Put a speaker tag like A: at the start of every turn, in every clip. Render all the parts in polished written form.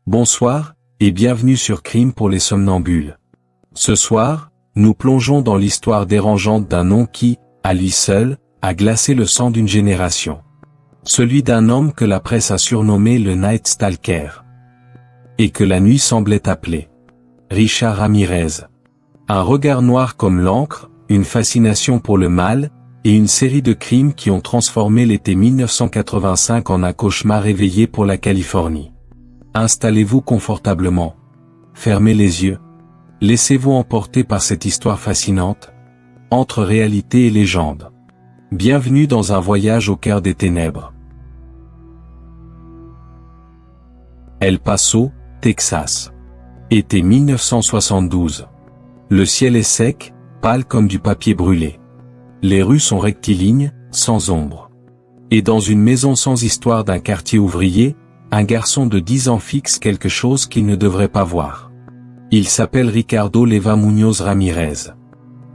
A: Bonsoir, et bienvenue sur Crime pour les somnambules. Ce soir, nous plongeons dans l'histoire dérangeante d'un nom qui, à lui seul, a glacé le sang d'une génération. Celui d'un homme que la presse a surnommé le Night Stalker. Et que la nuit semblait appeler. Richard Ramirez. Un regard noir comme l'encre, une fascination pour le mal, et une série de crimes qui ont transformé l'été 1985 en un cauchemar éveillé pour la Californie. Installez-vous confortablement. Fermez les yeux. Laissez-vous emporter par cette histoire fascinante, entre réalité et légende. Bienvenue dans un voyage au cœur des ténèbres. El Paso, Texas. Été 1972. Le ciel est sec, pâle comme du papier brûlé. Les rues sont rectilignes, sans ombre. Et dans une maison sans histoire d'un quartier ouvrier, un garçon de 10 ans fixe quelque chose qu'il ne devrait pas voir. Il s'appelle Ricardo Leva Muñoz Ramirez.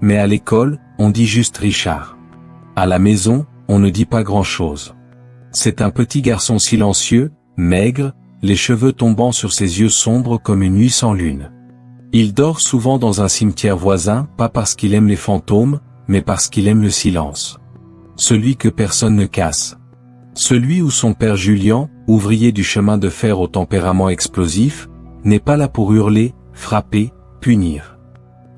A: Mais à l'école, on dit juste Richard. À la maison, on ne dit pas grand-chose. C'est un petit garçon silencieux, maigre, les cheveux tombant sur ses yeux sombres comme une nuit sans lune. Il dort souvent dans un cimetière voisin, pas parce qu'il aime les fantômes, mais parce qu'il aime le silence. Celui que personne ne casse. Celui où son père Julian, ouvrier du chemin de fer au tempérament explosif, n'est pas là pour hurler, frapper, punir.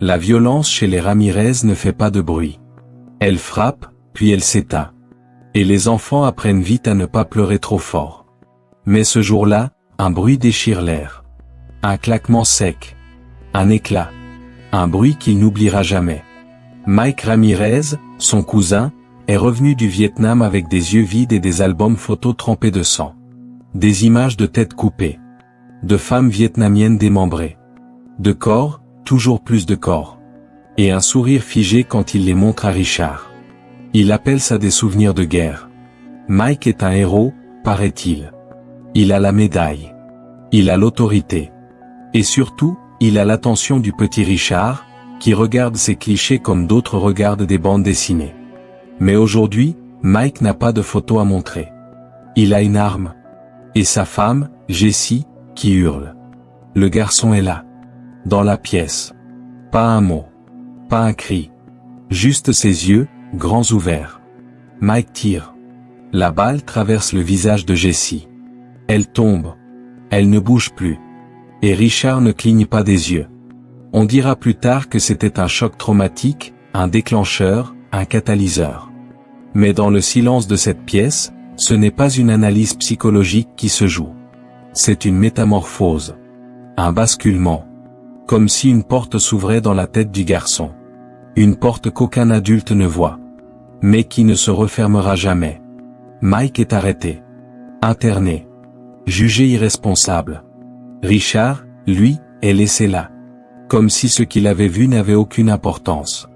A: La violence chez les Ramirez ne fait pas de bruit. Elle frappe, puis elle s'éteint. Et les enfants apprennent vite à ne pas pleurer trop fort. Mais ce jour-là, un bruit déchire l'air. Un claquement sec. Un éclat. Un bruit qu'il n'oubliera jamais. Mike Ramirez, son cousin, est revenu du Vietnam avec des yeux vides et des albums photos trempés de sang. Des images de têtes coupées. De femmes vietnamiennes démembrées. De corps, toujours plus de corps. Et un sourire figé quand il les montre à Richard. Il appelle ça des souvenirs de guerre. Mike est un héros, paraît-il. Il a la médaille. Il a l'autorité. Et surtout, il a l'attention du petit Richard, qui regarde ces clichés comme d'autres regardent des bandes dessinées. Mais aujourd'hui, Mike n'a pas de photo à montrer. Il a une arme. Et sa femme, Jessie, qui hurle. Le garçon est là. Dans la pièce. Pas un mot. Pas un cri. Juste ses yeux, grands ouverts. Mike tire. La balle traverse le visage de Jessie. Elle tombe. Elle ne bouge plus. Et Richard ne cligne pas des yeux. On dira plus tard que c'était un choc traumatique, un déclencheur, un catalyseur. Mais dans le silence de cette pièce, ce n'est pas une analyse psychologique qui se joue. C'est une métamorphose. Un basculement. Comme si une porte s'ouvrait dans la tête du garçon. Une porte qu'aucun adulte ne voit. Mais qui ne se refermera jamais. Mike est arrêté. Interné. Jugé irresponsable. Richard, lui, est laissé là. Comme si ce qu'il avait vu n'avait aucune importance.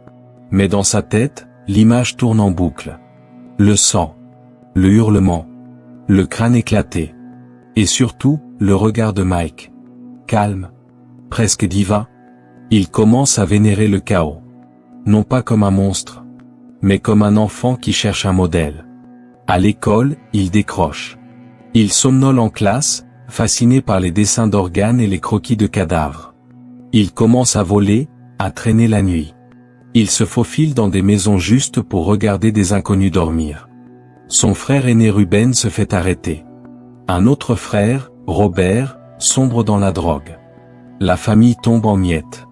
A: Mais dans sa tête, l'image tourne en boucle. Le sang. Le hurlement. Le crâne éclaté. Et surtout, le regard de Mike. Calme. Presque divin. Il commence à vénérer le chaos. Non pas comme un monstre. Mais comme un enfant qui cherche un modèle. À l'école, il décroche. Il somnole en classe, fasciné par les dessins d'organes et les croquis de cadavres. Il commence à voler, à traîner la nuit. Il se faufile dans des maisons justes pour regarder des inconnus dormir. Son frère aîné Ruben se fait arrêter. Un autre frère, Robert, sombre dans la drogue. La famille tombe en miettes.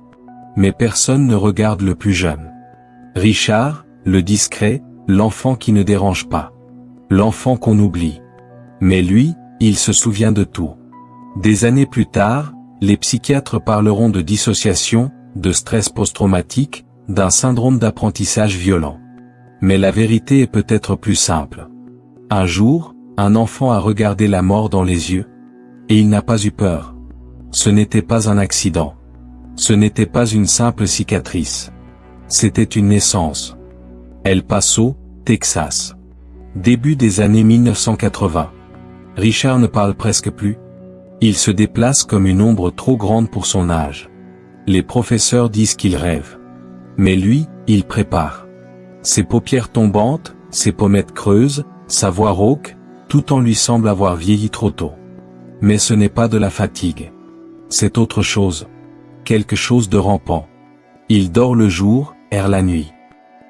A: Mais personne ne regarde le plus jeune. Richard, le discret, l'enfant qui ne dérange pas. L'enfant qu'on oublie. Mais lui, il se souvient de tout. Des années plus tard, les psychiatres parleront de dissociation, de stress post-traumatique, d'un syndrome d'apprentissage violent. Mais la vérité est peut-être plus simple. Un jour, un enfant a regardé la mort dans les yeux. Et il n'a pas eu peur. Ce n'était pas un accident. Ce n'était pas une simple cicatrice. C'était une naissance. El Paso, Texas. Début des années 1980. Richard ne parle presque plus. Il se déplace comme une ombre trop grande pour son âge. Les professeurs disent qu'il rêve. Mais lui, il prépare. Ses paupières tombantes, ses pommettes creuses, sa voix rauque, tout en lui semble avoir vieilli trop tôt. Mais ce n'est pas de la fatigue. C'est autre chose. Quelque chose de rampant. Il dort le jour, erre la nuit.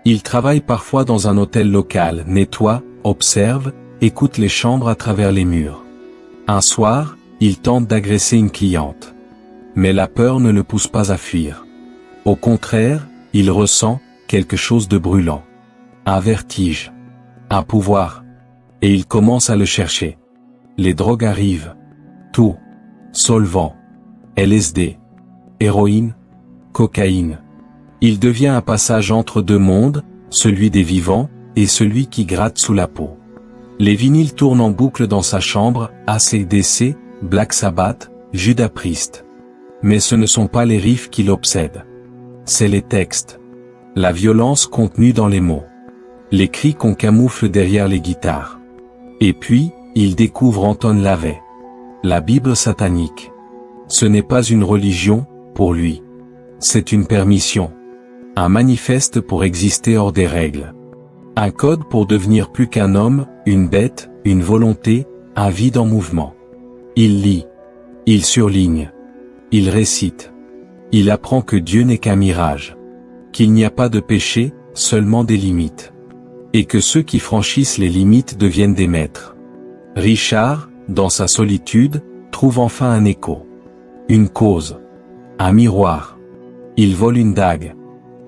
A: Il travaille parfois dans un hôtel local, nettoie, observe, écoute les chambres à travers les murs. Un soir, il tente d'agresser une cliente. Mais la peur ne le pousse pas à fuir. Au contraire, il ressent quelque chose de brûlant. Un vertige. Un pouvoir. Et il commence à le chercher. Les drogues arrivent. Tout. Solvant. LSD. Héroïne. Cocaïne. Il devient un passage entre deux mondes, celui des vivants, et celui qui gratte sous la peau. Les vinyles tournent en boucle dans sa chambre, AC/DC, Black Sabbath, Judas Priest. Mais ce ne sont pas les riffs qui l'obsèdent. C'est les textes. La violence contenue dans les mots. Les cris qu'on camoufle derrière les guitares. Et puis, il découvre Anton LaVey. La Bible satanique. Ce n'est pas une religion, pour lui. C'est une permission. Un manifeste pour exister hors des règles. Un code pour devenir plus qu'un homme, une bête, une volonté, un vide en mouvement. Il lit. Il surligne. Il récite. Il apprend que Dieu n'est qu'un mirage. Qu'il n'y a pas de péché, seulement des limites. Et que ceux qui franchissent les limites deviennent des maîtres. Richard, dans sa solitude, trouve enfin un écho. Une cause. Un miroir. Il vole une dague.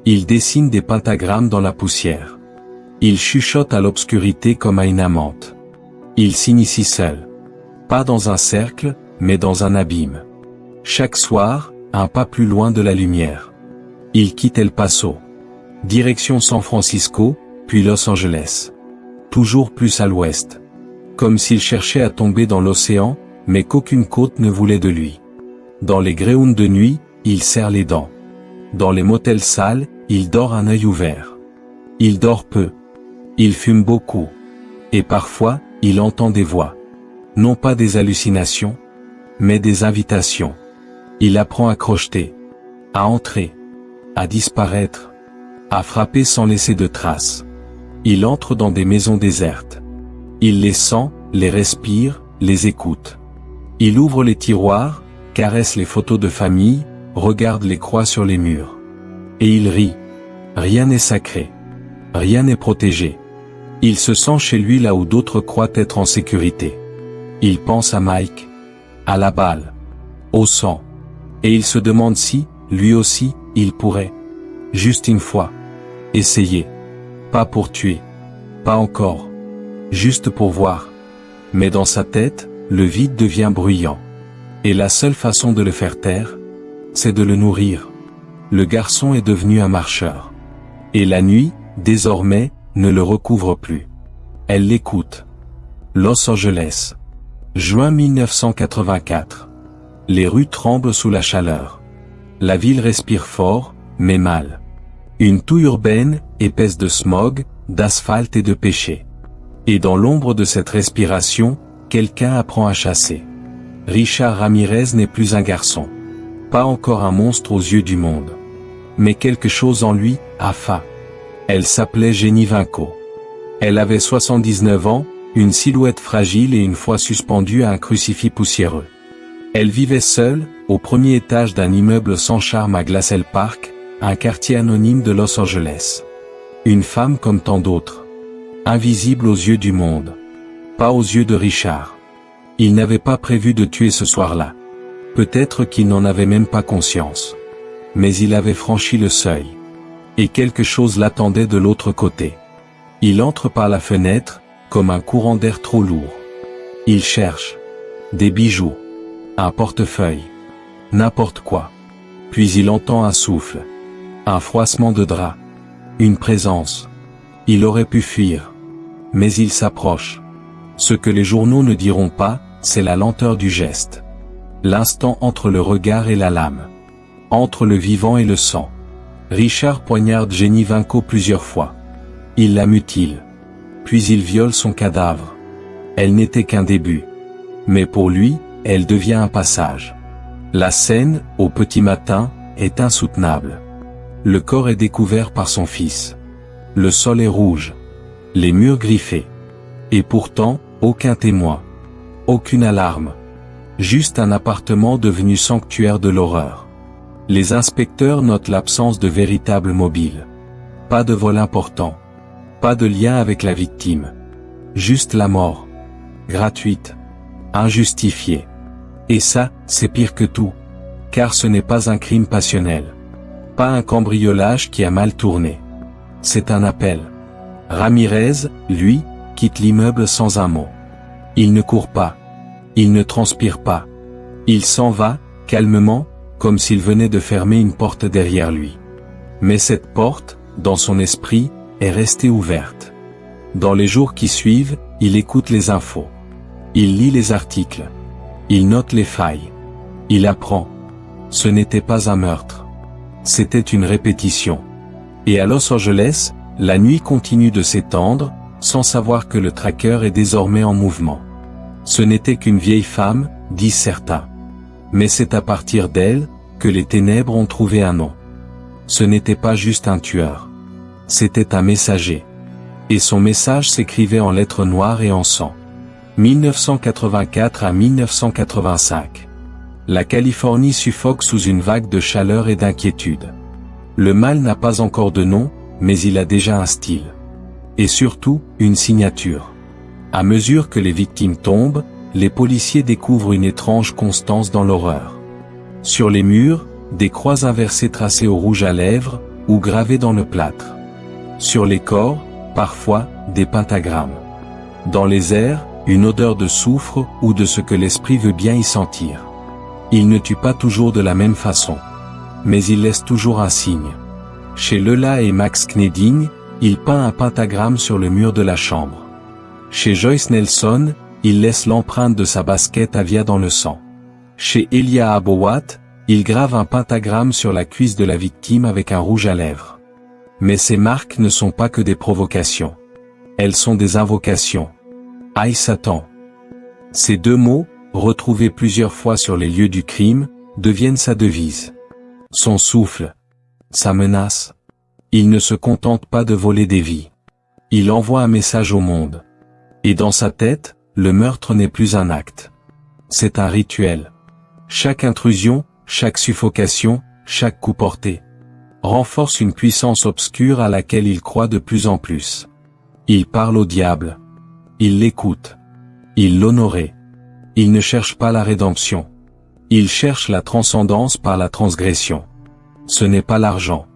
A: Il dessine des pentagrammes dans la poussière. Il chuchote à l'obscurité comme à une amante. Il s'initie seul. Pas dans un cercle, mais dans un abîme. Chaque soir, un pas plus loin de la lumière. Il quitte El Paso. Direction San Francisco, puis Los Angeles. Toujours plus à l'ouest. Comme s'il cherchait à tomber dans l'océan, mais qu'aucune côte ne voulait de lui. Dans les greyhounds de nuit, il serre les dents. Dans les motels sales, il dort un œil ouvert. Il dort peu. Il fume beaucoup. Et parfois, il entend des voix. Non pas des hallucinations, mais des invitations. Il apprend à crocheter, à entrer, à disparaître, à frapper sans laisser de traces. Il entre dans des maisons désertes. Il les sent, les respire, les écoute. Il ouvre les tiroirs, caresse les photos de famille, regarde les croix sur les murs. Et il rit. Rien n'est sacré. Rien n'est protégé. Il se sent chez lui là où d'autres croient être en sécurité. Il pense à Mike, à la balle, au sang. Et il se demande si, lui aussi, il pourrait, juste une fois, essayer. Pas pour tuer. Pas encore. Juste pour voir. Mais dans sa tête, le vide devient bruyant. Et la seule façon de le faire taire, c'est de le nourrir. Le garçon est devenu un marcheur. Et la nuit, désormais, ne le recouvre plus. Elle l'écoute. Los Angeles. Juin 1984. Les rues tremblent sous la chaleur. La ville respire fort, mais mal. Une toux urbaine, épaisse de smog, d'asphalte et de péché. Et dans l'ombre de cette respiration, quelqu'un apprend à chasser. Richard Ramirez n'est plus un garçon. Pas encore un monstre aux yeux du monde. Mais quelque chose en lui, a faim. Elle s'appelait Jenny Vinco. Elle avait 79 ans, une silhouette fragile et une foi suspendue à un crucifix poussiéreux. Elle vivait seule, au premier étage d'un immeuble sans charme à Glassell Park, un quartier anonyme de Los Angeles. Une femme comme tant d'autres. Invisible aux yeux du monde. Pas aux yeux de Richard. Il n'avait pas prévu de tuer ce soir-là. Peut-être qu'il n'en avait même pas conscience. Mais il avait franchi le seuil. Et quelque chose l'attendait de l'autre côté. Il entre par la fenêtre, comme un courant d'air trop lourd. Il cherche. Des bijoux. Un portefeuille. N'importe quoi. Puis il entend un souffle. Un froissement de drap. Une présence. Il aurait pu fuir. Mais il s'approche. Ce que les journaux ne diront pas, c'est la lenteur du geste. L'instant entre le regard et la lame. Entre le vivant et le sang. Richard poignarde Jenny Vinco plusieurs fois. Il la mutile. Puis il viole son cadavre. Elle n'était qu'un début. Mais pour lui, elle devient un passage. La scène, au petit matin, est insoutenable. Le corps est découvert par son fils. Le sol est rouge. Les murs griffés. Et pourtant, aucun témoin. Aucune alarme. Juste un appartement devenu sanctuaire de l'horreur. Les inspecteurs notent l'absence de véritable mobile. Pas de vol important. Pas de lien avec la victime. Juste la mort. Gratuite. Injustifiée. Et ça, c'est pire que tout. Car ce n'est pas un crime passionnel. Pas un cambriolage qui a mal tourné. C'est un appel. Ramirez, lui, quitte l'immeuble sans un mot. Il ne court pas. Il ne transpire pas. Il s'en va, calmement, comme s'il venait de fermer une porte derrière lui. Mais cette porte, dans son esprit, est restée ouverte. Dans les jours qui suivent, il écoute les infos. Il lit les articles. Il note les failles. Il apprend. Ce n'était pas un meurtre. C'était une répétition. Et à Los Angeles, la nuit continue de s'étendre, sans savoir que le tracker est désormais en mouvement. Ce n'était qu'une vieille femme, disent certains. Mais c'est à partir d'elle, que les ténèbres ont trouvé un nom. Ce n'était pas juste un tueur. C'était un messager. Et son message s'écrivait en lettres noires et en sang. 1984 à 1985. La Californie suffoque sous une vague de chaleur et d'inquiétude. Le mal n'a pas encore de nom, mais il a déjà un style. Et surtout, une signature. À mesure que les victimes tombent, les policiers découvrent une étrange constance dans l'horreur. Sur les murs, des croix inversées tracées au rouge à lèvres, ou gravées dans le plâtre. Sur les corps, parfois, des pentagrammes. Dans les airs, une odeur de soufre ou de ce que l'esprit veut bien y sentir. Il ne tue pas toujours de la même façon. Mais il laisse toujours un signe. Chez Leila et Max Kneding, il peint un pentagramme sur le mur de la chambre. Chez Joyce Nelson, il laisse l'empreinte de sa basket Avia dans le sang. Chez Elia Abowat, il grave un pentagramme sur la cuisse de la victime avec un rouge à lèvres. Mais ces marques ne sont pas que des provocations. Elles sont des invocations. Aïe Satan. Ces deux mots, retrouvés plusieurs fois sur les lieux du crime, deviennent sa devise. Son souffle. Sa menace. Il ne se contente pas de voler des vies. Il envoie un message au monde. Et dans sa tête, le meurtre n'est plus un acte. C'est un rituel. Chaque intrusion, chaque suffocation, chaque coup porté, renforce une puissance obscure à laquelle il croit de plus en plus. Il parle au diable. Il l'écoute. Il l'honorait. Il ne cherche pas la rédemption. Il cherche la transcendance par la transgression. Ce n'est pas l'argent.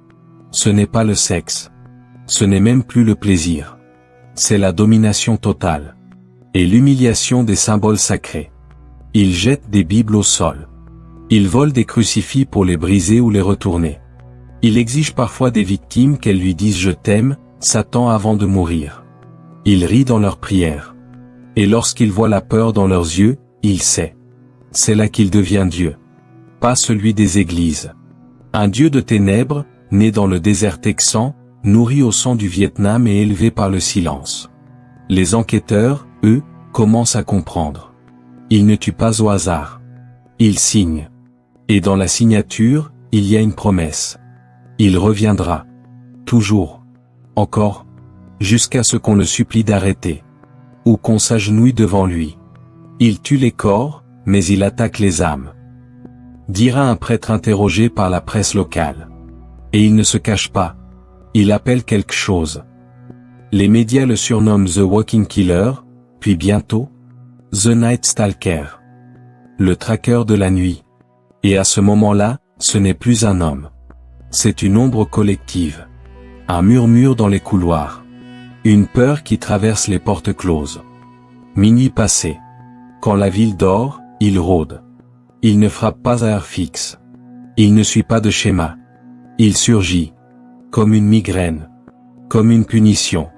A: Ce n'est pas le sexe. Ce n'est même plus le plaisir. C'est la domination totale. Et l'humiliation des symboles sacrés. Il jette des Bibles au sol. Il vole des crucifix pour les briser ou les retourner. Il exige parfois des victimes qu'elles lui disent « Je t'aime », Satan avant de mourir. Il rit dans leurs prières. Et lorsqu'il voit la peur dans leurs yeux, il sait. C'est là qu'il devient Dieu. Pas celui des églises. Un Dieu de ténèbres, né dans le désert texan, nourri au sang du Vietnam et élevé par le silence. Les enquêteurs, eux, commencent à comprendre. Il ne tue pas au hasard. Il signe. Et dans la signature, il y a une promesse. Il reviendra. Toujours. Encore. Jusqu'à ce qu'on le supplie d'arrêter. Ou qu'on s'agenouille devant lui. Il tue les corps, mais il attaque les âmes. Dira un prêtre interrogé par la presse locale. Et il ne se cache pas. Il appelle quelque chose. Les médias le surnomment The Walking Killer, puis bientôt, The Night Stalker. Le traqueur de la nuit. Et à ce moment-là, ce n'est plus un homme. C'est une ombre collective. Un murmure dans les couloirs. Une peur qui traverse les portes closes. Minuit passé. Quand la ville dort, il rôde. Il ne frappe pas à heure fixe. Il ne suit pas de schéma. Il surgit. Comme une migraine. Comme une punition.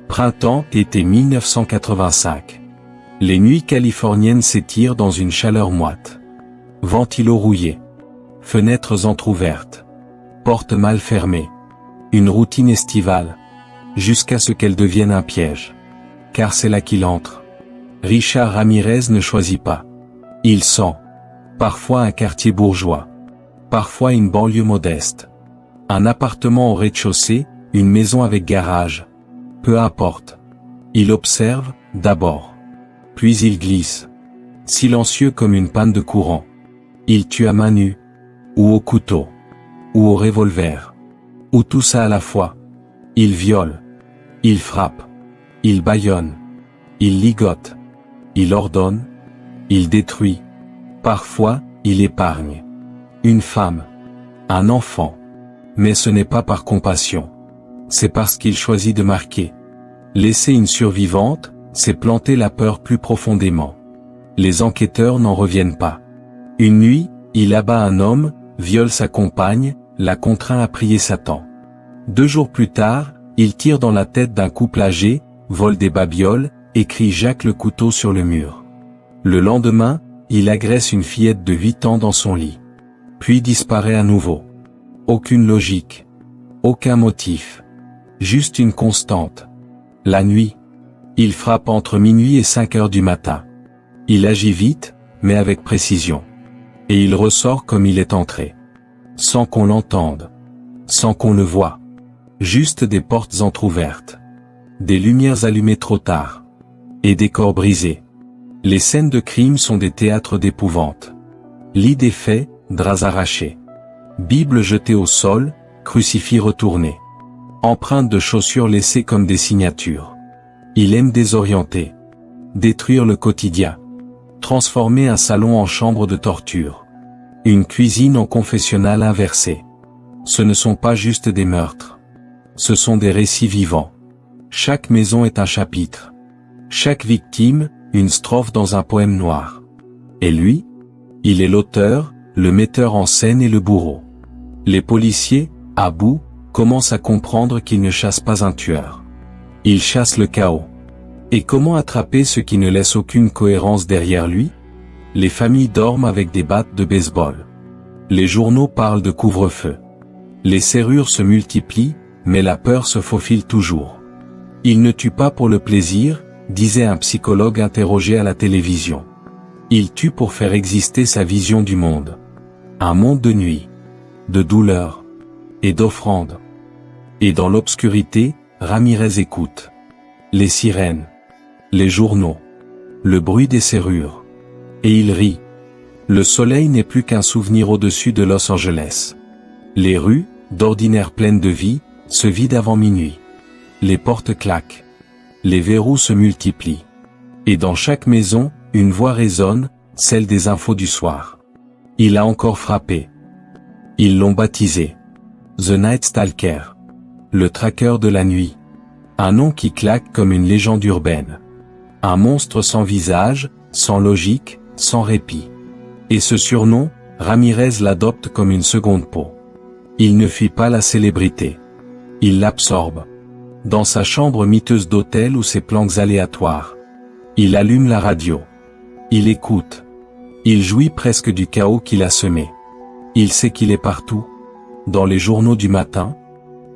A: Printemps, été 1985. Les nuits californiennes s'étirent dans une chaleur moite. Ventilo rouillé. Fenêtres entr'ouvertes. Portes mal fermées. Une routine estivale. Jusqu'à ce qu'elle devienne un piège. Car c'est là qu'il entre. Richard Ramirez ne choisit pas. Il sent. Parfois un quartier bourgeois. Parfois une banlieue modeste. Un appartement au rez-de-chaussée, une maison avec garage. Peu importe. Il observe, d'abord. Puis il glisse. silencieux comme une panne de courant. Il tue à main nue, ou au couteau, ou au revolver, ou tout ça à la fois. Il viole, il frappe, il bâillonne, il ligote, il ordonne, il détruit. Parfois, il épargne une femme, un enfant. Mais ce n'est pas par compassion. C'est parce qu'il choisit de marquer. Laisser une survivante, c'est planter la peur plus profondément. Les enquêteurs n'en reviennent pas. Une nuit, il abat un homme, viole sa compagne, la contraint à prier Satan. 2 jours plus tard, il tire dans la tête d'un couple âgé, vole des babioles, écrit Jacques le couteau sur le mur. Le lendemain, il agresse une fillette de 8 ans dans son lit. Puis disparaît à nouveau. Aucune logique. Aucun motif. Juste une constante. La nuit. Il frappe entre minuit et 5 heures du matin. Il agit vite, mais avec précision. Et il ressort comme il est entré. Sans qu'on l'entende. Sans qu'on le voie. Juste des portes entr'ouvertes. Des lumières allumées trop tard. Et des corps brisés. Les scènes de crime sont des théâtres d'épouvante. Lit défait, draps arrachés. Bible jetée au sol, crucifix retourné. Empreintes de chaussures laissées comme des signatures. Il aime désorienter. Détruire le quotidien. Transformer un salon en chambre de torture. Une cuisine en confessionnal inversé. Ce ne sont pas juste des meurtres. Ce sont des récits vivants. Chaque maison est un chapitre. Chaque victime, une strophe dans un poème noir. Et lui? Il est l'auteur, le metteur en scène et le bourreau. Les policiers, à bout, commencent à comprendre qu'ils ne chassent pas un tueur. Ils chassent le chaos. Et comment attraper ce qui ne laisse aucune cohérence derrière lui? Les familles dorment avec des battes de baseball. Les journaux parlent de couvre-feu. Les serrures se multiplient, mais la peur se faufile toujours. Il ne tue pas pour le plaisir, disait un psychologue interrogé à la télévision. Il tue pour faire exister sa vision du monde. Un monde de nuit, de douleur et d'offrande. Et dans l'obscurité, Ramirez écoute. Les sirènes, les journaux, le bruit des serrures. Et il rit. Le soleil n'est plus qu'un souvenir au-dessus de Los Angeles. Les rues, d'ordinaire pleines de vie, se vident avant minuit. Les portes claquent. Les verrous se multiplient. Et dans chaque maison, une voix résonne, celle des infos du soir. Il a encore frappé. Ils l'ont baptisé The Night Stalker. Le traqueur de la nuit. Un nom qui claque comme une légende urbaine. Un monstre sans visage, sans logique, sans répit. Et ce surnom, Ramirez l'adopte comme une seconde peau. Il ne fuit pas la célébrité. Il l'absorbe. Dans sa chambre miteuse d'hôtel ou ses planques aléatoires. Il allume la radio. Il écoute. Il jouit presque du chaos qu'il a semé. Il sait qu'il est partout. Dans les journaux du matin.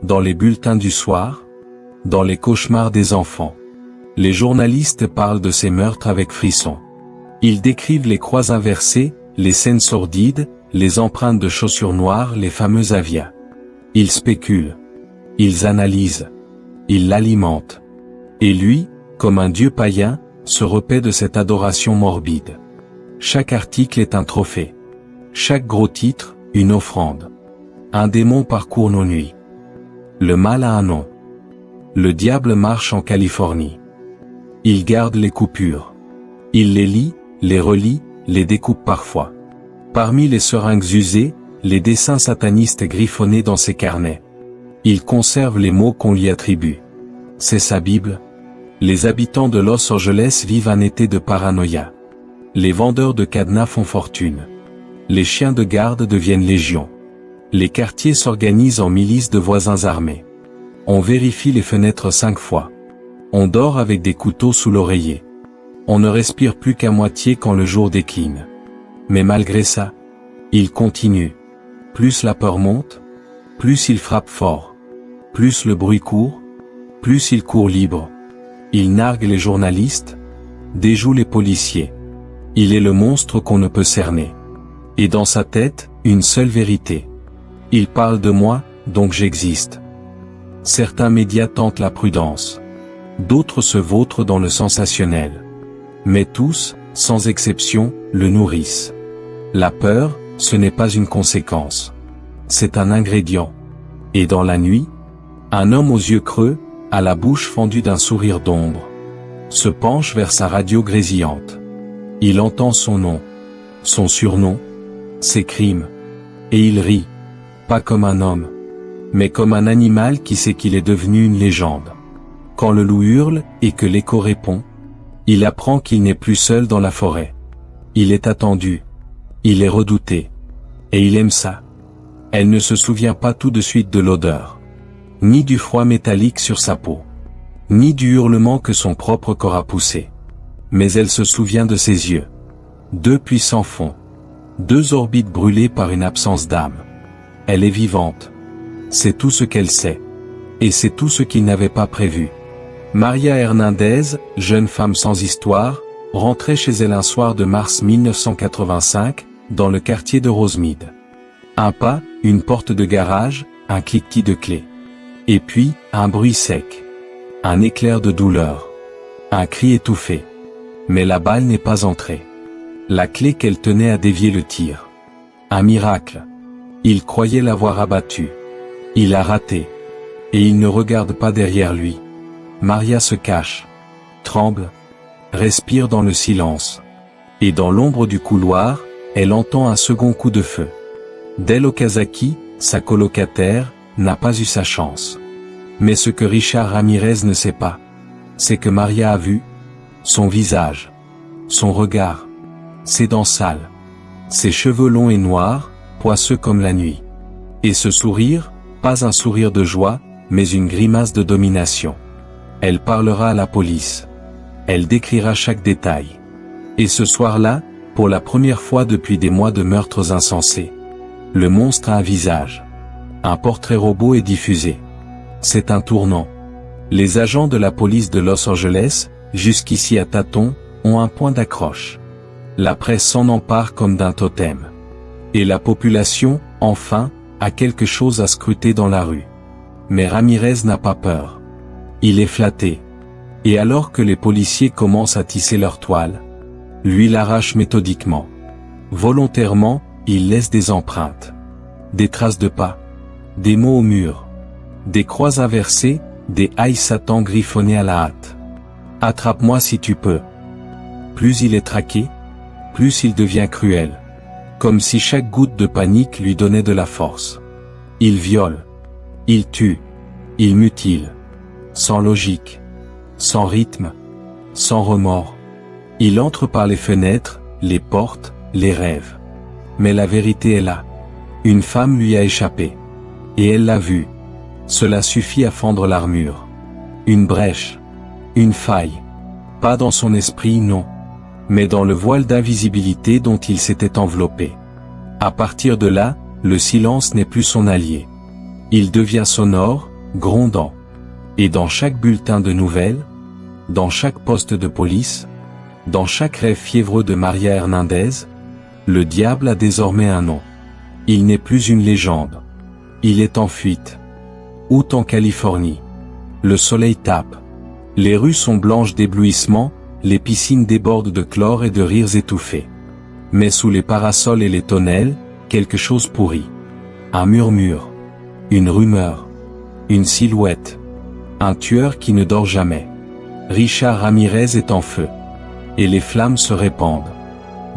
A: Dans les bulletins du soir. Dans les cauchemars des enfants. Les journalistes parlent de ces meurtres avec frisson. Ils décrivent les croix inversées, les scènes sordides, les empreintes de chaussures noires, les fameux avias. Ils spéculent. Ils analysent. Ils l'alimentent. Et lui, comme un dieu païen, se repaît de cette adoration morbide. Chaque article est un trophée. Chaque gros titre, une offrande. Un démon parcourt nos nuits. Le mal a un nom. Le diable marche en Californie. Il garde les coupures. Il les lit, les relit, les découpe parfois. Parmi les seringues usées, les dessins satanistes griffonnés dans ses carnets. Il conserve les mots qu'on lui attribue. C'est sa Bible. Les habitants de Los Angeles vivent un été de paranoïa. Les vendeurs de cadenas font fortune. Les chiens de garde deviennent légion. Les quartiers s'organisent en milices de voisins armés. On vérifie les fenêtres 5 fois. On dort avec des couteaux sous l'oreiller. On ne respire plus qu'à moitié quand le jour décline. Mais malgré ça, il continue. Plus la peur monte, plus il frappe fort. Plus le bruit court, plus il court libre. Il nargue les journalistes, déjoue les policiers. Il est le monstre qu'on ne peut cerner. Et dans sa tête, une seule vérité. Il parle de moi, donc j'existe. Certains médias tentent la prudence. D'autres se vautrent dans le sensationnel. Mais tous, sans exception, le nourrissent. La peur, ce n'est pas une conséquence. C'est un ingrédient. Et dans la nuit, un homme aux yeux creux, à la bouche fendue d'un sourire d'ombre, se penche vers sa radio grésillante. Il entend son nom, son surnom, ses crimes. Et il rit, pas comme un homme, mais comme un animal qui sait qu'il est devenu une légende. Quand le loup hurle et que l'écho répond, il apprend qu'il n'est plus seul dans la forêt. Il est attendu. Il est redouté. Et il aime ça. Elle ne se souvient pas tout de suite de l'odeur, ni du froid métallique sur sa peau, ni du hurlement que son propre corps a poussé. Mais elle se souvient de ses yeux. 2 puissants fonds. 2 orbites brûlées par une absence d'âme. Elle est vivante. C'est tout ce qu'elle sait. Et c'est tout ce qu'il n'avait pas prévu. Maria Hernandez, jeune femme sans histoire, rentrait chez elle un soir de mars 1985, dans le quartier de Rosemead. Un pas, une porte de garage, un cliquetis de clé. Et puis, un bruit sec. Un éclair de douleur. Un cri étouffé. Mais la balle n'est pas entrée. La clé qu'elle tenait a dévié le tir. Un miracle. Il croyait l'avoir abattu. Il a raté. Et il ne regarde pas derrière lui. Maria se cache, tremble, respire dans le silence. Et dans l'ombre du couloir, elle entend un second coup de feu. Del Okazaki, sa colocataire, n'a pas eu sa chance. Mais ce que Richard Ramirez ne sait pas, c'est que Maria a vu son visage, son regard, ses dents sales, ses cheveux longs et noirs, poisseux comme la nuit. Et ce sourire, pas un sourire de joie, mais une grimace de domination. Elle parlera à la police. Elle décrira chaque détail. Et ce soir-là, pour la première fois depuis des mois de meurtres insensés, le monstre a un visage. Un portrait robot est diffusé. C'est un tournant. Les agents de la police de Los Angeles, jusqu'ici à tâtons, ont un point d'accroche. La presse s'en empare comme d'un totem. Et la population, enfin, a quelque chose à scruter dans la rue. Mais Ramirez n'a pas peur. Il est flatté. Et alors que les policiers commencent à tisser leur toile, lui l'arrache méthodiquement. Volontairement, il laisse des empreintes. Des traces de pas. Des mots au mur. Des croix inversées, des aïe Satan griffonnés à la hâte. Attrape-moi si tu peux. Plus il est traqué, plus il devient cruel. Comme si chaque goutte de panique lui donnait de la force. Il viole. Il tue. Il mutile. Sans logique. Sans rythme. Sans remords. Il entre par les fenêtres, les portes, les rêves. Mais la vérité est là. Une femme lui a échappé. Et elle l'a vu. Cela suffit à fendre l'armure. Une brèche. Une faille. Pas dans son esprit, non. Mais dans le voile d'invisibilité dont il s'était enveloppé. À partir de là, le silence n'est plus son allié. Il devient sonore, grondant. Et dans chaque bulletin de nouvelles, dans chaque poste de police, dans chaque rêve fiévreux de Maria Hernandez, le diable a désormais un nom. Il n'est plus une légende. Il est en fuite. Out en Californie. Le soleil tape. Les rues sont blanches d'éblouissement, les piscines débordent de chlore et de rires étouffés. Mais sous les parasols et les tonnelles, quelque chose pourrit. Un murmure. Une rumeur. Une silhouette. Un tueur qui ne dort jamais. Richard Ramirez est en feu. Et les flammes se répandent.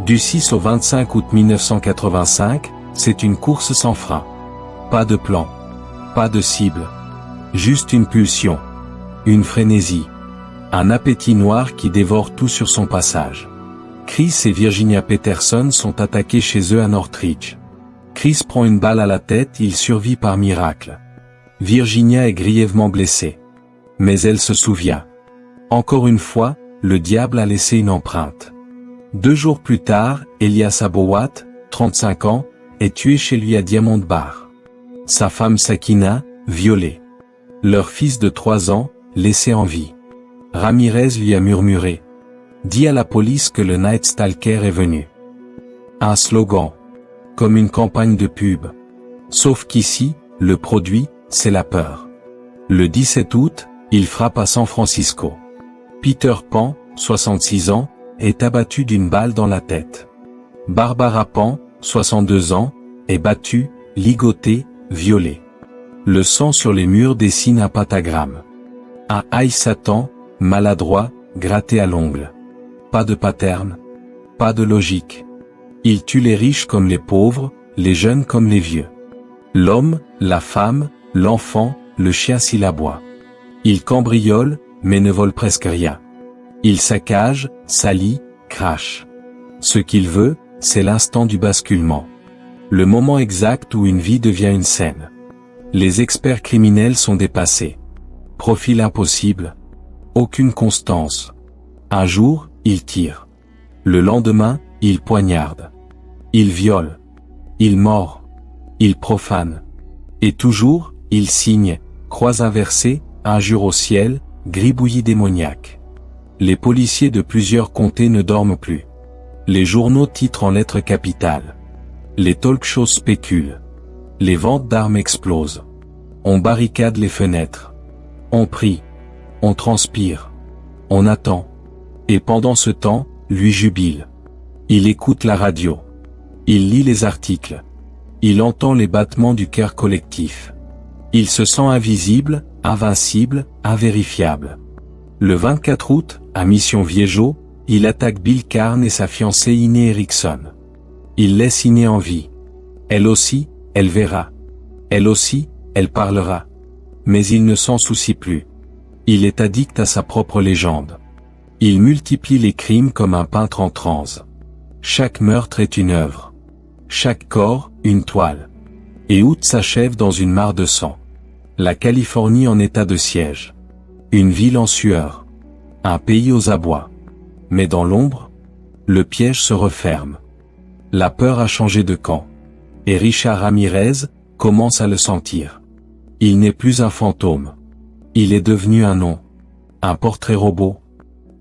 A: Du 6 au 25 août 1985, c'est une course sans frein. Pas de plan. Pas de cible. Juste une pulsion. Une frénésie. Un appétit noir qui dévore tout sur son passage. Chris et Virginia Peterson sont attaqués chez eux à Northridge. Chris prend une balle à la tête, il survit par miracle. Virginia est grièvement blessée. Mais elle se souvient. Encore une fois, le diable a laissé une empreinte. 2 jours plus tard, Elias Abowat, 35 ans, est tué chez lui à Diamond Bar. Sa femme Sakina, violée. Leur fils de 3 ans, laissé en vie. Ramirez lui a murmuré. Dis à la police que le Night Stalker est venu. Un slogan. Comme une campagne de pub. Sauf qu'ici, le produit, c'est la peur. Le 17 août, il frappe à San Francisco. Peter Pan, 66 ans, est abattu d'une balle dans la tête. Barbara Pan, 62 ans, est battue, ligotée, violée. Le sang sur les murs dessine un pentagramme. Un aïe Satan, maladroit, gratté à l'ongle. Pas de pattern. Pas de logique. Il tue les riches comme les pauvres, les jeunes comme les vieux. L'homme, la femme, l'enfant, le chien s'il aboie. Il cambriole, mais ne vole presque rien. Il saccage, salit, crache. Ce qu'il veut, c'est l'instant du basculement. Le moment exact où une vie devient une scène. Les experts criminels sont dépassés. Profil impossible. Aucune constance. Un jour, il tire. Le lendemain, il poignarde. Il viole. Il mord. Il profane. Et toujours, il signe, croix inversée, injure au ciel, gribouillis démoniaque. Les policiers de plusieurs comtés ne dorment plus. Les journaux titrent en lettres capitales. Les talk-shows spéculent. Les ventes d'armes explosent. On barricade les fenêtres. On prie. On transpire. On attend. Et pendant ce temps, lui jubile. Il écoute la radio. Il lit les articles. Il entend les battements du cœur collectif. Il se sent invisible, invincible, invérifiable. Le 24 août, à Mission Viejo, il attaque Bill Carn et sa fiancée Iné Erickson. Il laisse Iné en vie. Elle aussi, elle verra. Elle aussi, elle parlera. Mais il ne s'en soucie plus. Il est addict à sa propre légende. Il multiplie les crimes comme un peintre en transe. Chaque meurtre est une œuvre. Chaque corps, une toile. Et août s'achève dans une mare de sang. La Californie en état de siège. Une ville en sueur. Un pays aux abois. Mais dans l'ombre, le piège se referme. La peur a changé de camp. Et Richard Ramirez commence à le sentir. Il n'est plus un fantôme. Il est devenu un nom. Un portrait robot.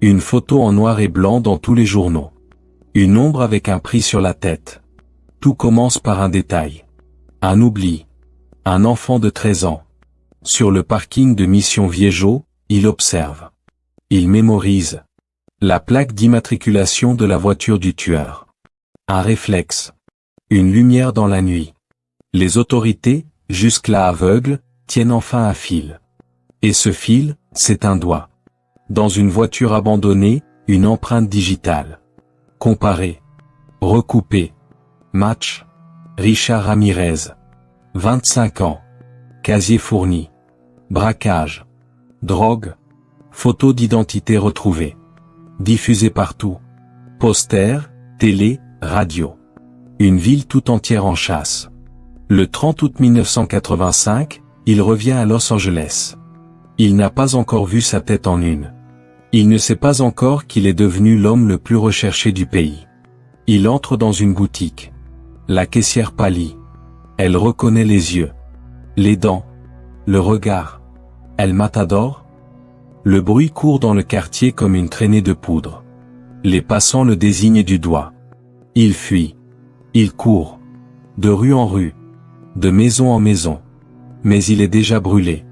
A: Une photo en noir et blanc dans tous les journaux. Une ombre avec un prix sur la tête. Tout commence par un détail. Un oubli. Un enfant de 13 ans. Sur le parking de Mission Viejo, il observe. Il mémorise. La plaque d'immatriculation de la voiture du tueur. Un réflexe. Une lumière dans la nuit. Les autorités, jusque-là aveugles, tiennent enfin un fil. Et ce fil, c'est un doigt. Dans une voiture abandonnée, une empreinte digitale. Comparer. Recouper. Match. Richard Ramirez. 25 ans. Casier fourni. Braquage. Drogue. Photo d'identité retrouvée. Diffusée partout. Posters, télé, radio. Une ville tout entière en chasse. Le 30 août 1985, il revient à Los Angeles. Il n'a pas encore vu sa tête en une. Il ne sait pas encore qu'il est devenu l'homme le plus recherché du pays. Il entre dans une boutique. La caissière pâlit. Elle reconnaît les yeux. Les dents. Le regard. Elle matadore. Le bruit court dans le quartier comme une traînée de poudre. Les passants le désignent du doigt. Il fuit. Il court. De rue en rue. De maison en maison. Mais il est déjà brûlé.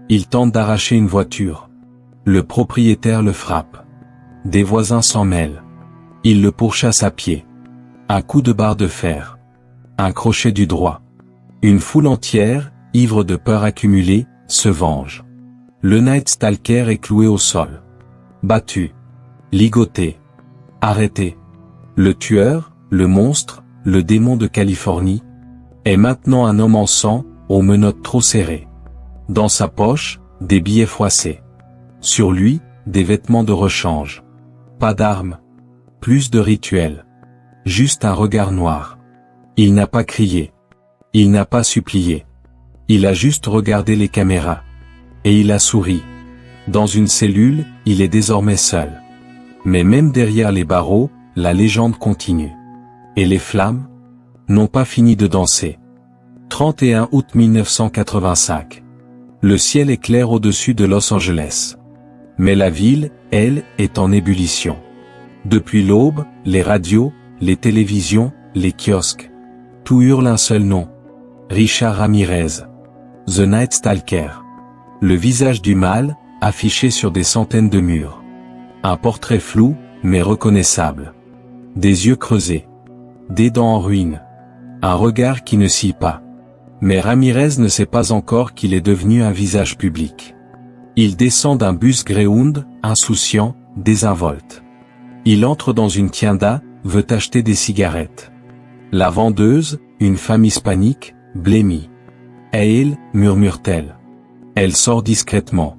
A: Il tente d'arracher une voiture. Le propriétaire le frappe. Des voisins s'en mêlent. Il le pourchasse à pied. Un coup de barre de fer. Un crochet du droit. Une foule entière, ivre de peur accumulée, se venge. Le Night Stalker est cloué au sol. Battu. Ligoté. Arrêté. Le tueur, le monstre, le démon de Californie, est maintenant un homme en sang, aux menottes trop serrées. Dans sa poche, des billets froissés. Sur lui, des vêtements de rechange. Pas d'armes. Plus de rituel. Juste un regard noir. Il n'a pas crié. Il n'a pas supplié. Il a juste regardé les caméras. Et il a souri. Dans une cellule, il est désormais seul. Mais même derrière les barreaux, la légende continue. Et les flammes n'ont pas fini de danser. 31 août 1985. Le ciel est clair au-dessus de Los Angeles. Mais la ville, elle, est en ébullition. Depuis l'aube, les radios, les télévisions, les kiosques. Tout hurle un seul nom. Richard Ramirez. The Night Stalker. Le visage du mal, affiché sur des centaines de murs. Un portrait flou, mais reconnaissable. Des yeux creusés. Des dents en ruine. Un regard qui ne scie pas. Mais Ramirez ne sait pas encore qu'il est devenu un visage public. Il descend d'un bus Greyhound, insouciant, désinvolte. Il entre dans une tienda, veut acheter des cigarettes. La vendeuse, une femme hispanique, blêmie. « Elle, murmure-t-elle. Elle sort discrètement.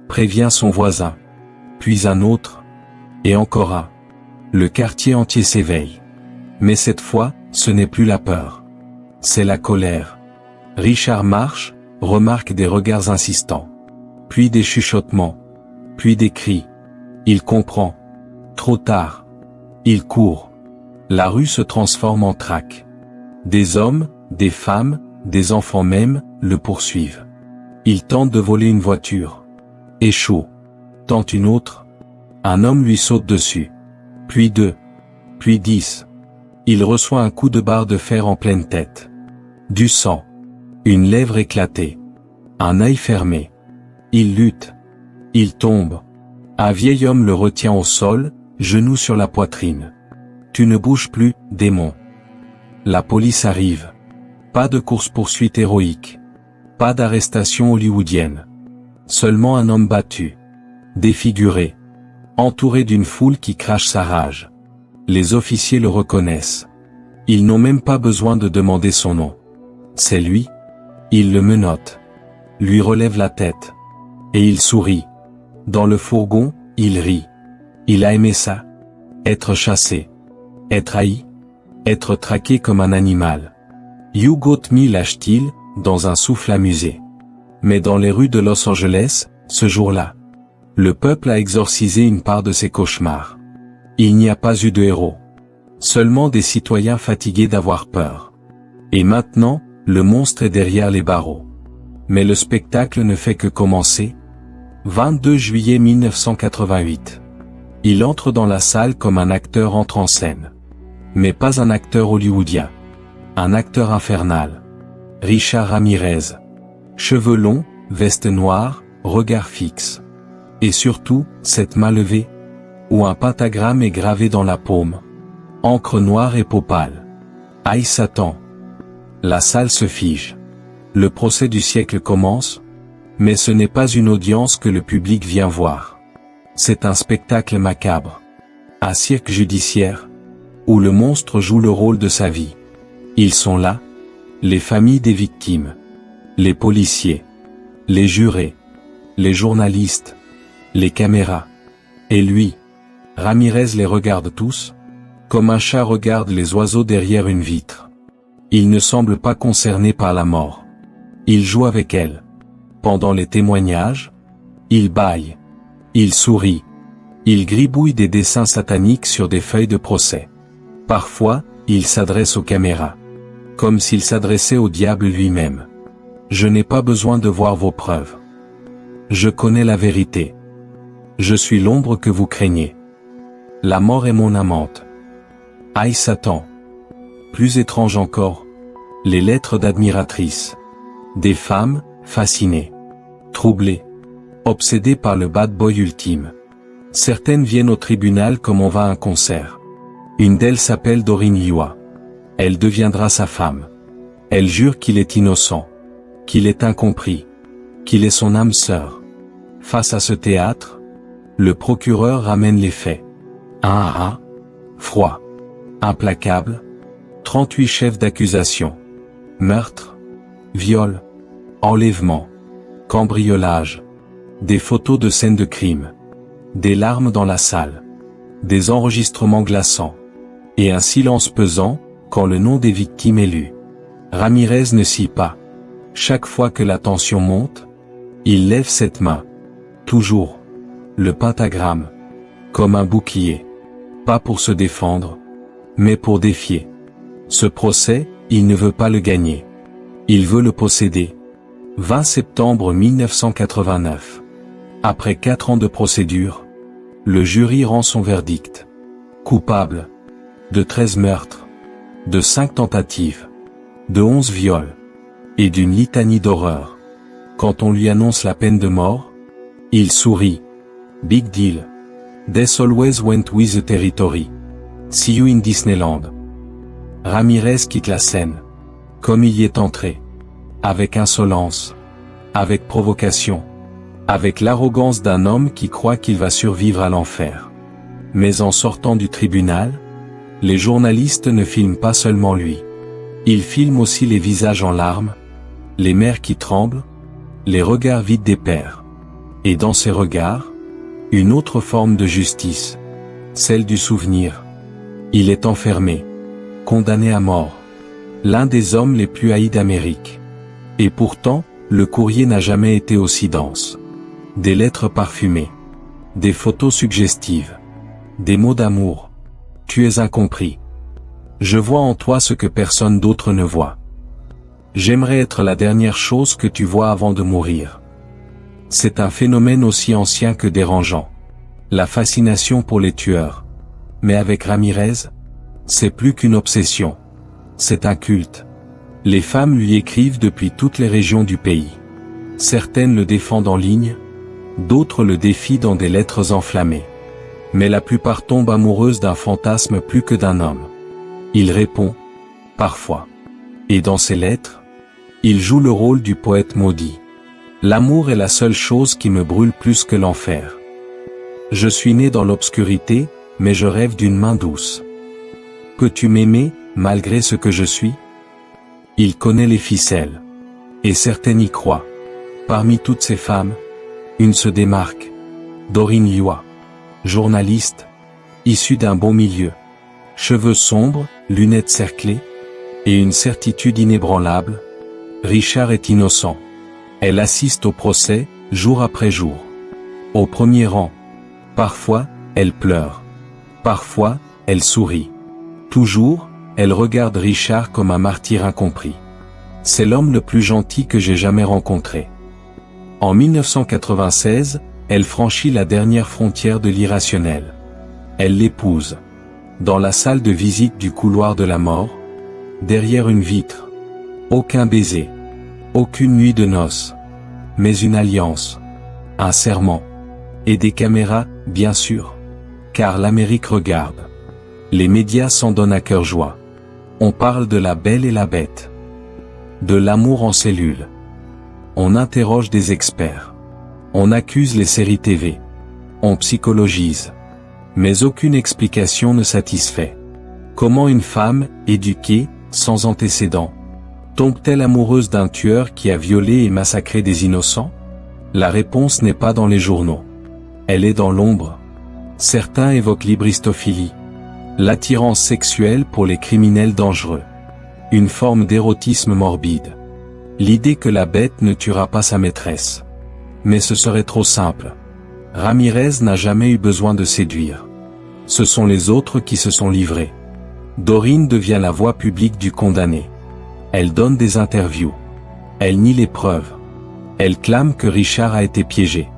A: Prévient son voisin. Puis un autre. Et encore un. Le quartier entier s'éveille. Mais cette fois, ce n'est plus la peur. C'est la colère. Richard marche, remarque des regards insistants. Puis des chuchotements. Puis des cris. Il comprend. Trop tard. Il court. La rue se transforme en traque. Des hommes, des femmes, des enfants même, le poursuivent. Il tente de voler une voiture. Échoue. Tente une autre. Un homme lui saute dessus. Puis 2. Puis 10. Il reçoit un coup de barre de fer en pleine tête. Du sang. Une lèvre éclatée. Un œil fermé. Il lutte. Il tombe. Un vieil homme le retient au sol, genoux sur la poitrine. Tu ne bouges plus, démon. La police arrive. Pas de course-poursuite héroïque. Pas d'arrestation hollywoodienne. Seulement un homme battu. Défiguré. Entouré d'une foule qui crache sa rage. Les officiers le reconnaissent. Ils n'ont même pas besoin de demander son nom. C'est lui. Ils le menottent. Lui relève la tête. Et il sourit. Dans le fourgon, il rit. Il a aimé ça. Être chassé. Être haï. Être traqué comme un animal. You got me, lâche-t-il, dans un souffle amusé. Mais dans les rues de Los Angeles, ce jour-là, le peuple a exorcisé une part de ses cauchemars. Il n'y a pas eu de héros. Seulement des citoyens fatigués d'avoir peur. Et maintenant, le monstre est derrière les barreaux. Mais le spectacle ne fait que commencer. 22 juillet 1988. Il entre dans la salle comme un acteur entre en scène. Mais pas un acteur hollywoodien. Un acteur infernal. Richard Ramirez. Cheveux longs, veste noire, regard fixe. Et surtout, cette main levée, où un pentagramme est gravé dans la paume. Encre noire et peau pâle. Aïe Satan. La salle se fige. Le procès du siècle commence, mais ce n'est pas une audience que le public vient voir. C'est un spectacle macabre. Un cirque judiciaire, où le monstre joue le rôle de sa vie. Ils sont là, les familles des victimes, les policiers, les jurés, les journalistes, les caméras. Et lui, Ramirez les regarde tous, comme un chat regarde les oiseaux derrière une vitre. Il ne semble pas concerné par la mort. Il joue avec elle. Pendant les témoignages, il bâille. Il sourit. Il gribouille des dessins sataniques sur des feuilles de procès. Parfois, il s'adresse aux caméras. Comme s'il s'adressait au diable lui-même. Je n'ai pas besoin de voir vos preuves. Je connais la vérité. Je suis l'ombre que vous craignez. La mort est mon amante. Aïe Satan. Plus étrange encore, les lettres d'admiratrices. Des femmes, fascinées, troublées, obsédées par le bad boy ultime. Certaines viennent au tribunal comme on va à un concert. Une d'elles s'appelle Doreen Yua. Elle deviendra sa femme. Elle jure qu'il est innocent, qu'il est incompris, qu'il est son âme sœur. Face à ce théâtre, le procureur ramène les faits. Un à un, froid, implacable, 38 chefs d'accusation. Meurtre, viol, enlèvement, cambriolage, des photos de scènes de crime, des larmes dans la salle, des enregistrements glaçants, et un silence pesant, quand le nom des victimes est lu. Ramirez ne scie pas. Chaque fois que la tension monte, il lève cette main. Toujours. Le pentagramme. Comme un bouclier. Pas pour se défendre, mais pour défier. Ce procès, il ne veut pas le gagner. Il veut le posséder. 20 septembre 1989. Après 4 ans de procédure, le jury rend son verdict. Coupable. De 13 meurtres. De 5 tentatives. De 11 viols. Et d'une litanie d'horreur. Quand on lui annonce la peine de mort, il sourit. Big deal. Death always went with the territory. See you in Disneyland. Ramirez quitte la scène. Comme il y est entré. Avec insolence. Avec provocation. Avec l'arrogance d'un homme qui croit qu'il va survivre à l'enfer. Mais en sortant du tribunal, les journalistes ne filment pas seulement lui. Ils filment aussi les visages en larmes, les mères qui tremblent, les regards vides des pères. Et dans ces regards, une autre forme de justice, celle du souvenir. Il est enfermé, condamné à mort. L'un des hommes les plus haïs d'Amérique. Et pourtant, le courrier n'a jamais été aussi dense. Des lettres parfumées. Des photos suggestives. Des mots d'amour. Tu es incompris. Je vois en toi ce que personne d'autre ne voit. J'aimerais être la dernière chose que tu vois avant de mourir. C'est un phénomène aussi ancien que dérangeant. La fascination pour les tueurs. Mais avec Ramirez, c'est plus qu'une obsession. C'est un culte. Les femmes lui écrivent depuis toutes les régions du pays. Certaines le défendent en ligne, d'autres le défient dans des lettres enflammées. Mais la plupart tombent amoureuses d'un fantasme plus que d'un homme. Il répond, parfois. Et dans ses lettres, il joue le rôle du poète maudit. L'amour est la seule chose qui me brûle plus que l'enfer. Je suis né dans l'obscurité, mais je rêve d'une main douce. Peux-tu m'aimer, malgré ce que je suis? Il connaît les ficelles. Et certaines y croient. Parmi toutes ces femmes, une se démarque. Doreen Liois. Journaliste. Issue d'un beau milieu. Cheveux sombres, lunettes cerclées. Et une certitude inébranlable. Richard est innocent. Elle assiste au procès, jour après jour. Au premier rang. Parfois, elle pleure. Parfois, elle sourit. Toujours, elle regarde Richard comme un martyr incompris. C'est l'homme le plus gentil que j'ai jamais rencontré. En 1996, elle franchit la dernière frontière de l'irrationnel. Elle l'épouse. Dans la salle de visite du couloir de la mort, derrière une vitre. Aucun baiser. Aucune nuit de noces. Mais une alliance. Un serment. Et des caméras, bien sûr. Car l'Amérique regarde. Les médias s'en donnent à cœur joie. On parle de la belle et la bête. De l'amour en cellule. On interroge des experts. On accuse les séries TV. On psychologise. Mais aucune explication ne satisfait. Comment une femme, éduquée, sans antécédents, tombe-t-elle amoureuse d'un tueur qui a violé et massacré des innocents? La réponse n'est pas dans les journaux. Elle est dans l'ombre. Certains évoquent l'hybristophilie. L'attirance sexuelle pour les criminels dangereux. Une forme d'érotisme morbide. L'idée que la bête ne tuera pas sa maîtresse. Mais ce serait trop simple. Ramirez n'a jamais eu besoin de séduire. Ce sont les autres qui se sont livrés. Doreen devient la voix publique du condamné. Elle donne des interviews. Elle nie les preuves. Elle clame que Richard a été piégé.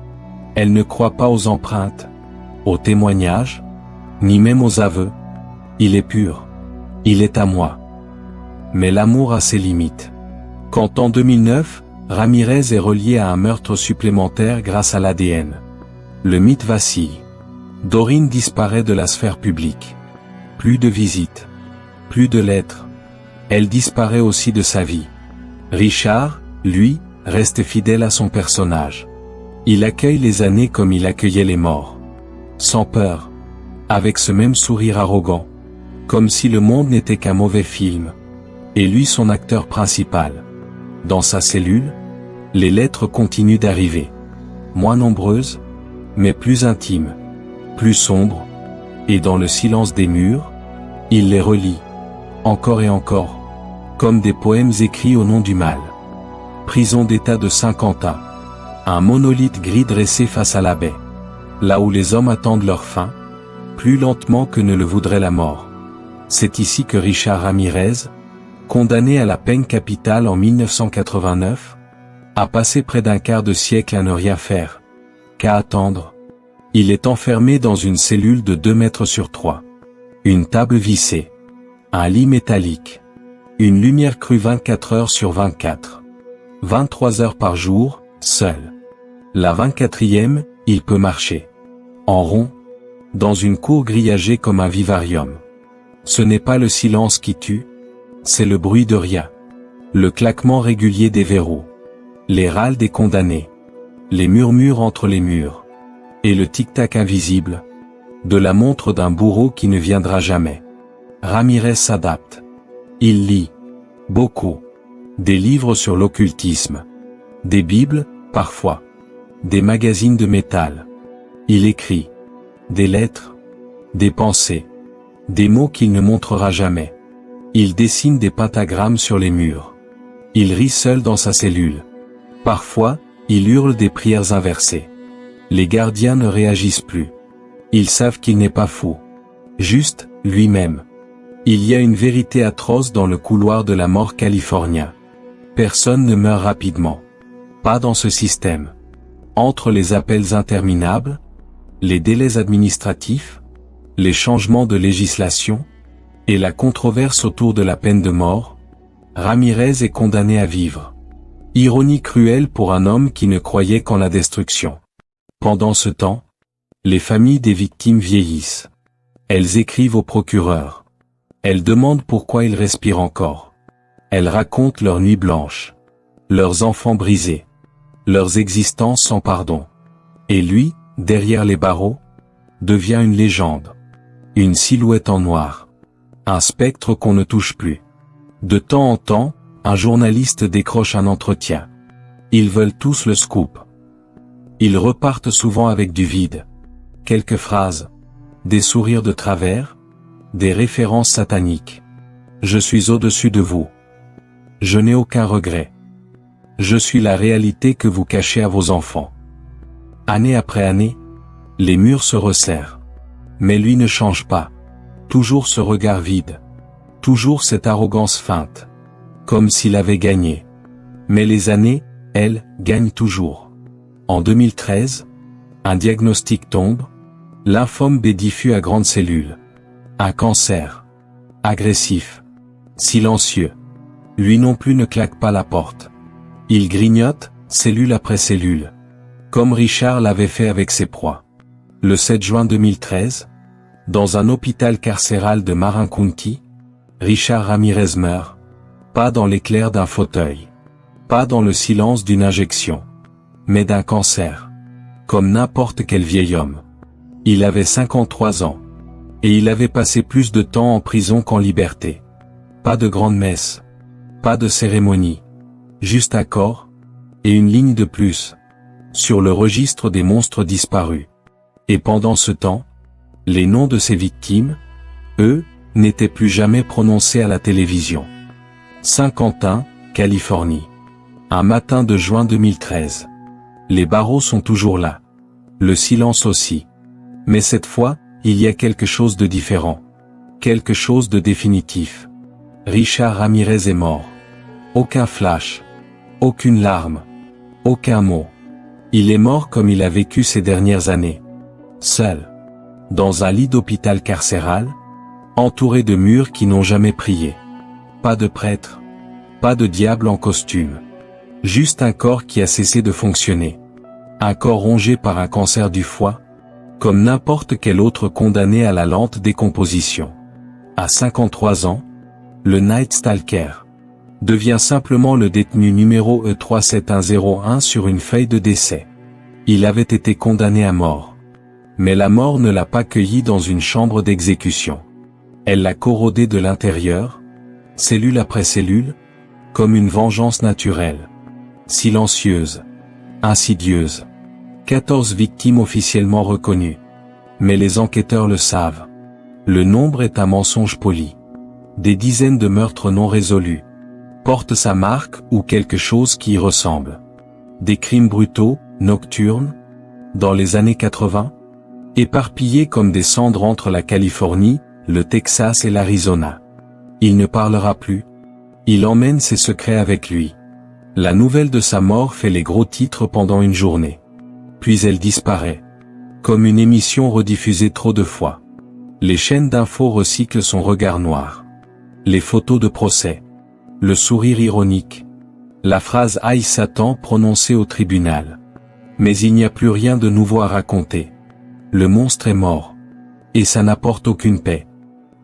A: Elle ne croit pas aux empreintes, aux témoignages, ni même aux aveux. Il est pur. Il est à moi. Mais l'amour a ses limites. Quand en 2009, Ramirez est relié à un meurtre supplémentaire grâce à l'ADN. Le mythe vacille. Doreen disparaît de la sphère publique. Plus de visites. Plus de lettres. Elle disparaît aussi de sa vie. Richard, lui, reste fidèle à son personnage. Il accueille les années comme il accueillait les morts. Sans peur. Avec ce même sourire arrogant. Comme si le monde n'était qu'un mauvais film. Et lui son acteur principal. Dans sa cellule, les lettres continuent d'arriver. Moins nombreuses, mais plus intimes. Plus sombres. Et dans le silence des murs, il les relit. Encore et encore. Comme des poèmes écrits au nom du mal. Prison d'État de Saint-Quentin. Un monolithe gris dressé face à la baie. Là où les hommes attendent leur fin, plus lentement que ne le voudrait la mort. C'est ici que Richard Ramirez, condamné à la peine capitale en 1989, a passé près d'un quart de siècle à ne rien faire, qu'à attendre. Il est enfermé dans une cellule de 2 mètres sur 3. Une table vissée. Un lit métallique. Une lumière crue 24 heures sur 24. 23 heures par jour, seul. La 24e, il peut marcher. En rond. dans une cour grillagée comme un vivarium. Ce n'est pas le silence qui tue, c'est le bruit de rien. Le claquement régulier des verrous. Les râles des condamnés. Les murmures entre les murs. Et le tic-tac invisible de la montre d'un bourreau qui ne viendra jamais. Ramirez s'adapte. Il lit. Beaucoup. Des livres sur l'occultisme. Des bibles, parfois. Des magazines de métal. Il écrit. Des lettres. Des pensées. Des mots qu'il ne montrera jamais. Il dessine des pentagrammes sur les murs. Il rit seul dans sa cellule. Parfois, il hurle des prières inversées. Les gardiens ne réagissent plus. Ils savent qu'il n'est pas fou. Juste, lui-même. Il y a une vérité atroce dans le couloir de la mort californien. Personne ne meurt rapidement. Pas dans ce système. Entre les appels interminables, les délais administratifs, les changements de législation, et la controverse autour de la peine de mort, Ramirez est condamné à vivre. Ironie cruelle pour un homme qui ne croyait qu'en la destruction. Pendant ce temps, les familles des victimes vieillissent. Elles écrivent au procureur. Elles demandent pourquoi ils respirent encore. Elles racontent leurs nuits blanches. Leurs enfants brisés. Leurs existences sans pardon. Et lui, derrière les barreaux, devient une légende. Une silhouette en noir. Un spectre qu'on ne touche plus. De temps en temps, un journaliste décroche un entretien. Ils veulent tous le scoop. Ils repartent souvent avec du vide. Quelques phrases. Des sourires de travers. Des références sataniques. Je suis au-dessus de vous. Je n'ai aucun regret. Je suis la réalité que vous cachez à vos enfants. Année après année, les murs se resserrent. Mais lui ne change pas. Toujours ce regard vide. Toujours cette arrogance feinte. Comme s'il avait gagné. Mais les années, elles, gagnent toujours. En 2013, un diagnostic tombe. Lymphome B diffus à grande cellule. Un cancer. Agressif. Silencieux. Lui non plus ne claque pas la porte. Il grignote, cellule après cellule. Comme Richard l'avait fait avec ses proies. Le 7 juin 2013, dans un hôpital carcéral de Marin County, Richard Ramirez meurt. Pas dans l'éclair d'un fauteuil. Pas dans le silence d'une injection. Mais d'un cancer. Comme n'importe quel vieil homme. Il avait 53 ans. Et il avait passé plus de temps en prison qu'en liberté. Pas de grande messe. Pas de cérémonie. Juste un corps. Et une ligne de plus. Sur le registre des monstres disparus. Et pendant ce temps, les noms de ses victimes, eux, n'étaient plus jamais prononcés à la télévision. Saint-Quentin, Californie. Un matin de juin 2013. Les barreaux sont toujours là. Le silence aussi. Mais cette fois, il y a quelque chose de différent. Quelque chose de définitif. Richard Ramirez est mort. Aucun flash. Aucune larme. Aucun mot. Il est mort comme il a vécu ces dernières années. Seul. Dans un lit d'hôpital carcéral. Entouré de murs qui n'ont jamais prié. Pas de prêtre. Pas de diable en costume. Juste un corps qui a cessé de fonctionner. Un corps rongé par un cancer du foie. Comme n'importe quel autre condamné à la lente décomposition. À 53 ans, le Night Stalker devient simplement le détenu numéro E37101 sur une feuille de décès. Il avait été condamné à mort. Mais la mort ne l'a pas cueilli dans une chambre d'exécution. Elle l'a corrodé de l'intérieur, cellule après cellule, comme une vengeance naturelle. Silencieuse. Insidieuse. 14 victimes officiellement reconnues. Mais les enquêteurs le savent. Le nombre est un mensonge poli. Des dizaines de meurtres non résolus. Portent sa marque ou quelque chose qui y ressemble. Des crimes brutaux, nocturnes, dans les années 80, éparpillés comme des cendres entre la Californie, le Texas et l'Arizona. Il ne parlera plus. Il emmène ses secrets avec lui. La nouvelle de sa mort fait les gros titres pendant une journée. Puis elle disparaît. Comme une émission rediffusée trop de fois. Les chaînes d'infos recyclent son regard noir. Les photos de procès. Le sourire ironique. La phrase « Aïe Satan » prononcée au tribunal. Mais il n'y a plus rien de nouveau à raconter. Le monstre est mort. Et ça n'apporte aucune paix.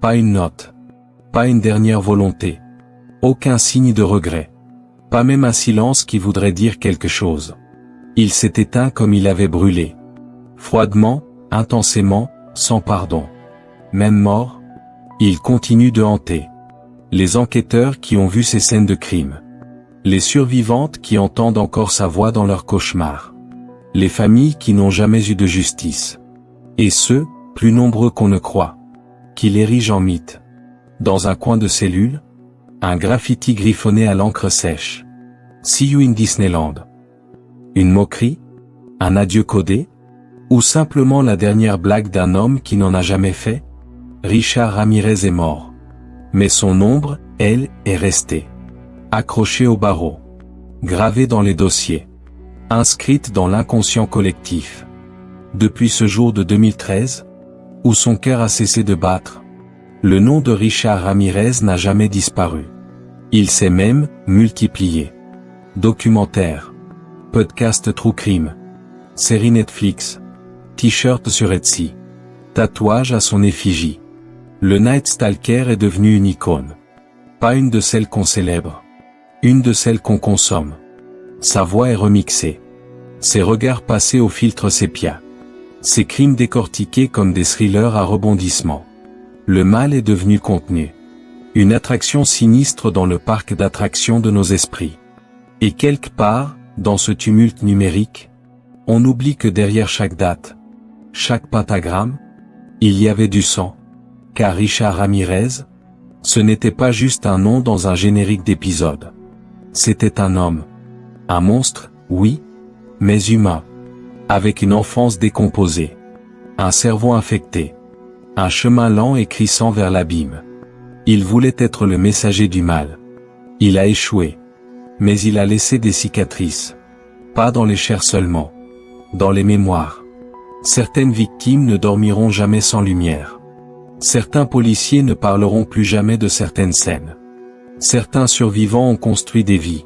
A: Pas une note. Pas une dernière volonté. Aucun signe de regret. Pas même un silence qui voudrait dire quelque chose. Il s'est éteint comme il avait brûlé. Froidement, intensément, sans pardon. Même mort, il continue de hanter. Les enquêteurs qui ont vu ces scènes de crime. Les survivantes qui entendent encore sa voix dans leurs cauchemars. Les familles qui n'ont jamais eu de justice. Et ceux, plus nombreux qu'on ne croit, qui l'érigent en mythe. Dans un coin de cellule, un graffiti griffonné à l'encre sèche. See you in Disneyland. Une moquerie? Un adieu codé? Ou simplement la dernière blague d'un homme qui n'en a jamais fait? Richard Ramirez est mort. Mais son ombre, elle, est restée. Accrochée au barreau. Gravée dans les dossiers. Inscrite dans l'inconscient collectif. Depuis ce jour de 2013, où son cœur a cessé de battre, le nom de Richard Ramirez n'a jamais disparu. Il s'est même multiplié. Documentaires, podcast True Crime, série Netflix, t-shirt sur Etsy, tatouage à son effigie. Le Night Stalker est devenu une icône. Pas une de celles qu'on célèbre. Une de celles qu'on consomme. Sa voix est remixée. Ses regards passés au filtre sépia. Ses crimes décortiqués comme des thrillers à rebondissements. Le mal est devenu contenu. Une attraction sinistre dans le parc d'attractions de nos esprits. Et quelque part, dans ce tumulte numérique, on oublie que derrière chaque date, chaque pentagramme, il y avait du sang. Car Richard Ramirez, ce n'était pas juste un nom dans un générique d'épisode. C'était un homme. Un monstre, oui, mais humain. Avec une enfance décomposée. Un cerveau infecté. Un chemin lent et crissant vers l'abîme. Il voulait être le messager du mal. Il a échoué. Mais il a laissé des cicatrices. Pas dans les chairs seulement. Dans les mémoires. Certaines victimes ne dormiront jamais sans lumière. Certains policiers ne parleront plus jamais de certaines scènes. Certains survivants ont construit des vies.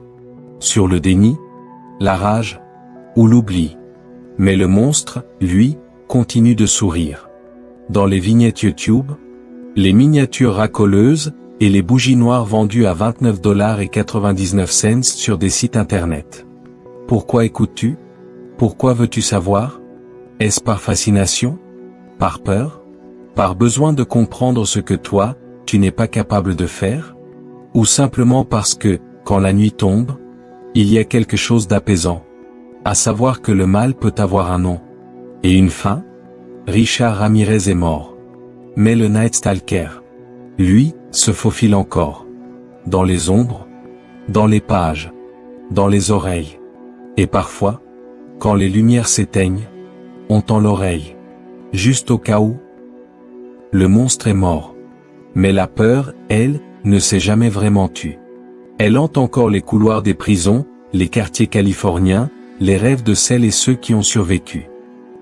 A: Sur le déni, la rage, ou l'oubli. Mais le monstre, lui, continue de sourire. Dans les vignettes YouTube, les miniatures racoleuses, et les bougies noires vendues à 29,99 $ sur des sites internet. Pourquoi écoutes-tu? Pourquoi veux-tu savoir? Est-ce par fascination? Par peur? Par besoin de comprendre ce que toi, tu n'es pas capable de faire? Ou simplement parce que, quand la nuit tombe, il y a quelque chose d'apaisant. À savoir que le mal peut avoir un nom. Et une fin? Richard Ramirez est mort. Mais le Night Stalker, lui, se faufile encore. Dans les ombres, dans les pages, dans les oreilles. Et parfois, quand les lumières s'éteignent, on tend l'oreille. Juste au cas où. Le monstre est mort. Mais la peur, elle, ne s'est jamais vraiment tue. Elle hante encore les couloirs des prisons, les quartiers californiens, les rêves de celles et ceux qui ont survécu.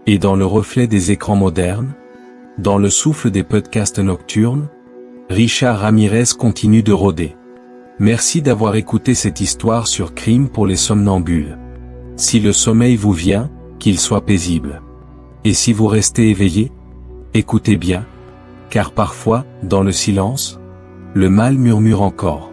A: Et dans le reflet des écrans modernes, dans le souffle des podcasts nocturnes, Richard Ramirez continue de rôder. Merci d'avoir écouté cette histoire sur Crime pour les somnambules. Si le sommeil vous vient, qu'il soit paisible. Et si vous restez éveillé, écoutez bien, car parfois, dans le silence, le mal murmure encore.